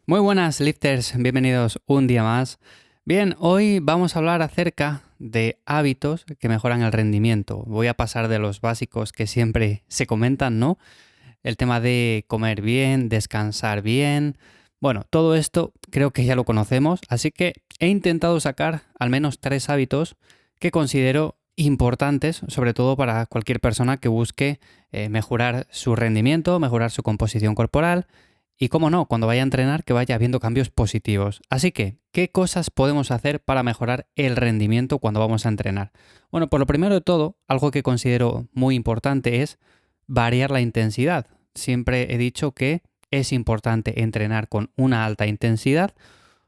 Muy buenas, lifters, bienvenidos un día más. Bien, hoy vamos a hablar acerca de hábitos que mejoran el rendimiento. Voy a pasar de los básicos que siempre se comentan, ¿no? El tema de comer bien, descansar bien. Bueno, todo esto creo que ya lo conocemos, así que he intentado sacar al menos 3 hábitos que considero importantes, sobre todo para cualquier persona que busque mejorar su rendimiento, mejorar su composición corporal y, cómo no, cuando vaya a entrenar que vaya habiendo cambios positivos. Así que, ¿qué cosas podemos hacer para mejorar el rendimiento cuando vamos a entrenar? Bueno, por lo primero de todo, algo que considero muy importante es variar la intensidad. Siempre he dicho que es importante entrenar con una alta intensidad,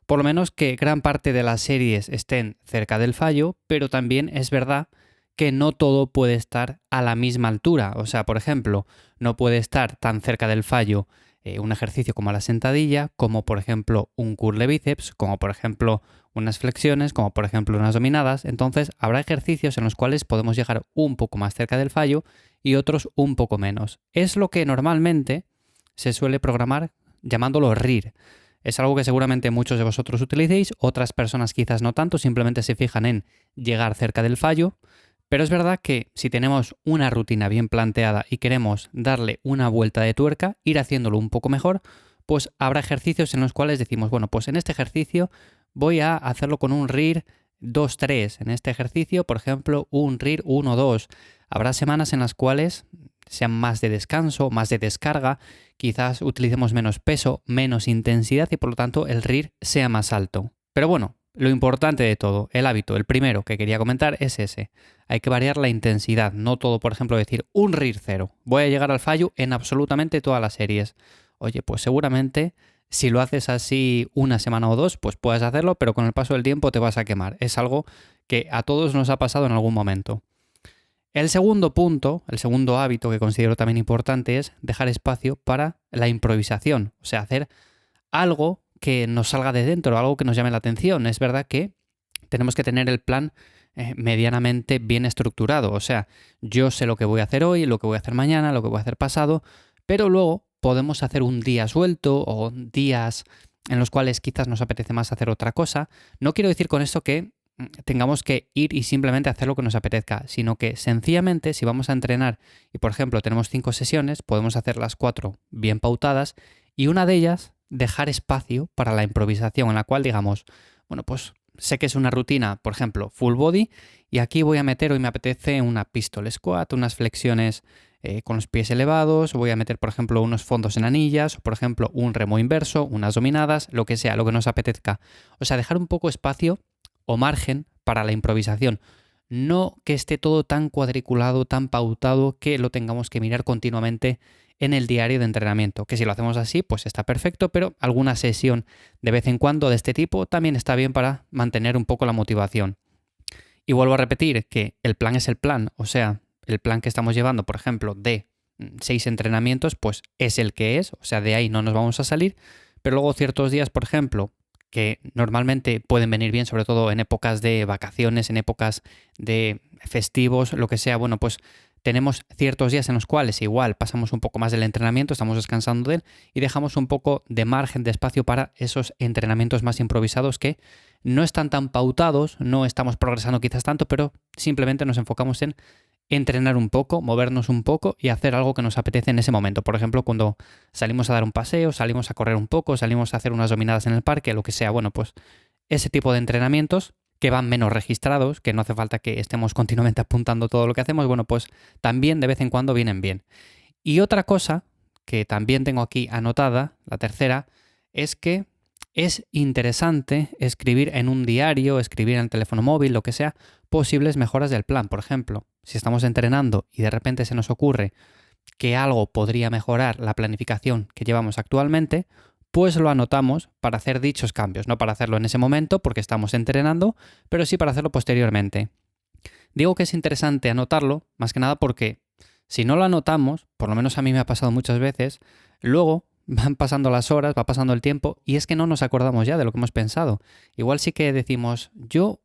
por lo menos que gran parte de las series estén cerca del fallo, pero también es verdad que no todo puede estar a la misma altura. O sea, por ejemplo, no puede estar tan cerca del fallo un ejercicio como la sentadilla, como por ejemplo un curl de bíceps, como por ejemplo unas flexiones, como por ejemplo unas dominadas. Entonces habrá ejercicios en los cuales podemos llegar un poco más cerca del fallo y otros un poco menos. Es lo que normalmente se suele programar llamándolo RIR. Es algo que seguramente muchos de vosotros utilicéis, otras personas quizás no tanto, simplemente se fijan en llegar cerca del fallo. Pero es verdad que si tenemos una rutina bien planteada y queremos darle una vuelta de tuerca, ir haciéndolo un poco mejor, pues habrá ejercicios en los cuales decimos, bueno, pues en este ejercicio voy a hacerlo con un RIR 2-3. En este ejercicio, por ejemplo, un RIR 1-2. Habrá semanas en las cuales sean más de descanso, más de descarga, quizás utilicemos menos peso, menos intensidad y por lo tanto el RIR sea más alto. Pero bueno, lo importante de todo, el hábito, el primero que quería comentar es ese. Hay que variar la intensidad, no todo, por ejemplo, decir un RIR 0. Voy a llegar al fallo en absolutamente todas las series. Oye, pues seguramente si lo haces así una semana o dos, pues puedes hacerlo, pero con el paso del tiempo te vas a quemar. Es algo que a todos nos ha pasado en algún momento. El segundo punto, el segundo hábito que considero también importante es dejar espacio para la improvisación, o sea, hacer algo que nos salga de dentro, algo que nos llame la atención. Es verdad que tenemos que tener el plan medianamente bien estructurado, o sea, yo sé lo que voy a hacer hoy, lo que voy a hacer mañana, lo que voy a hacer pasado, pero luego podemos hacer un día suelto o días en los cuales quizás nos apetece más hacer otra cosa. No quiero decir con esto que tengamos que ir y simplemente hacer lo que nos apetezca, sino que sencillamente si vamos a entrenar y por ejemplo tenemos 5 sesiones, podemos hacer las 4 bien pautadas y una de ellas dejar espacio para la improvisación en la cual digamos, bueno, pues sé que es una rutina, por ejemplo, full body y aquí voy a meter, hoy me apetece una pistol squat, unas flexiones con los pies elevados, voy a meter por ejemplo unos fondos en anillas, o por ejemplo un remo inverso, unas dominadas, lo que sea, lo que nos apetezca. O sea, dejar un poco espacio o margen para la improvisación. No que esté todo tan cuadriculado, tan pautado, que lo tengamos que mirar continuamente en el diario de entrenamiento. Que si lo hacemos así, pues está perfecto, pero alguna sesión de vez en cuando de este tipo también está bien para mantener un poco la motivación. Y vuelvo a repetir que el plan es el plan, o sea, el plan que estamos llevando, por ejemplo, de 6 entrenamientos, pues es el que es, o sea, de ahí no nos vamos a salir, pero luego ciertos días, por ejemplo, que normalmente pueden venir bien, sobre todo en épocas de vacaciones, en épocas de festivos, lo que sea, bueno, pues tenemos ciertos días en los cuales igual pasamos un poco más del entrenamiento, estamos descansando de él y dejamos un poco de margen, de espacio para esos entrenamientos más improvisados que no están tan pautados, no estamos progresando quizás tanto, pero simplemente nos enfocamos en entrenar un poco, movernos un poco y hacer algo que nos apetece en ese momento. Por ejemplo, cuando salimos a dar un paseo, salimos a correr un poco, salimos a hacer unas dominadas en el parque, lo que sea. Bueno, pues ese tipo de entrenamientos que van menos registrados, que no hace falta que estemos continuamente apuntando todo lo que hacemos, bueno, pues también de vez en cuando vienen bien. Y otra cosa que también tengo aquí anotada, la tercera, es que es interesante escribir en un diario, escribir en el teléfono móvil, lo que sea, posibles mejoras del plan. Por ejemplo, si estamos entrenando y de repente se nos ocurre que algo podría mejorar la planificación que llevamos actualmente, pues lo anotamos para hacer dichos cambios. No para hacerlo en ese momento porque estamos entrenando, pero sí para hacerlo posteriormente. Digo que es interesante anotarlo, más que nada porque si no lo anotamos, por lo menos a mí me ha pasado muchas veces, luego van pasando las horas, va pasando el tiempo y es que no nos acordamos ya de lo que hemos pensado. Igual sí que decimos, yo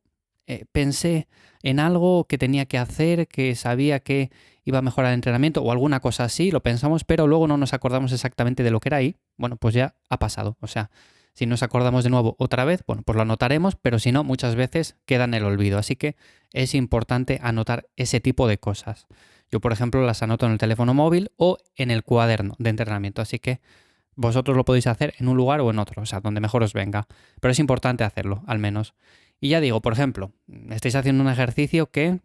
pensé en algo que tenía que hacer, que sabía que iba a mejorar el entrenamiento o alguna cosa así, lo pensamos, pero luego no nos acordamos exactamente de lo que era ahí. Bueno, pues ya ha pasado. O sea, Si nos acordamos de nuevo otra vez, bueno, pues lo anotaremos, pero si no, muchas veces queda en el olvido. Así que es importante anotar ese tipo de cosas. Yo, por ejemplo, las anoto en el teléfono móvil o en el cuaderno de entrenamiento. Así que vosotros lo podéis hacer en un lugar o en otro, o sea, donde mejor os venga. Pero es importante hacerlo, al menos. Y ya digo, por ejemplo, estáis haciendo un ejercicio que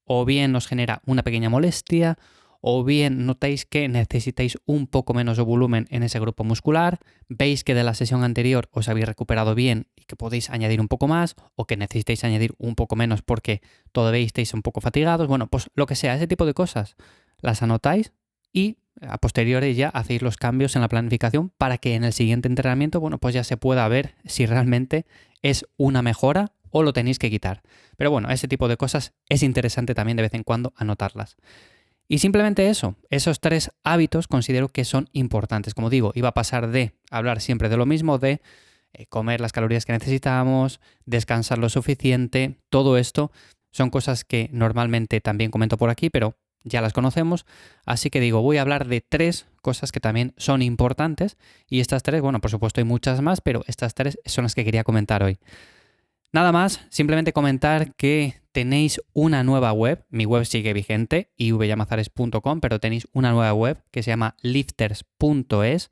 o bien os genera una pequeña molestia, o bien notáis que necesitáis un poco menos de volumen en ese grupo muscular, veis que de la sesión anterior os habéis recuperado bien y que podéis añadir un poco más, o que necesitáis añadir un poco menos porque todavía estáis un poco fatigados, bueno, pues lo que sea, ese tipo de cosas las anotáis y a posteriori ya hacéis los cambios en la planificación para que en el siguiente entrenamiento, bueno, pues ya se pueda ver si realmente es una mejora o lo tenéis que quitar. Pero bueno, ese tipo de cosas es interesante también de vez en cuando anotarlas. Y simplemente eso, esos 3 hábitos considero que son importantes. Como digo, iba a pasar de hablar siempre de lo mismo, de comer las calorías que necesitamos, descansar lo suficiente, todo esto son cosas que normalmente también comento por aquí, pero ya las conocemos. Así que digo, voy a hablar de 3 cosas que también son importantes y estas 3, bueno, por supuesto hay muchas más, pero estas 3 son las que quería comentar hoy. Nada más, simplemente comentar que tenéis una nueva web, mi web sigue vigente, ivyamazares.com, pero tenéis una nueva web que se llama lifters.es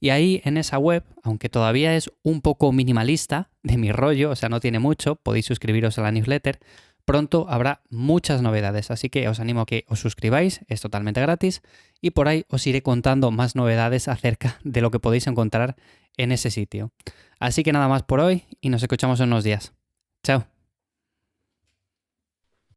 y ahí en esa web, aunque todavía es un poco minimalista de mi rollo, o sea, no tiene mucho, podéis suscribiros a la newsletter, pronto habrá muchas novedades, así que os animo a que os suscribáis, es totalmente gratis y por ahí os iré contando más novedades acerca de lo que podéis encontrar en ese sitio. Así que nada más por hoy y nos escuchamos en unos días. Chao.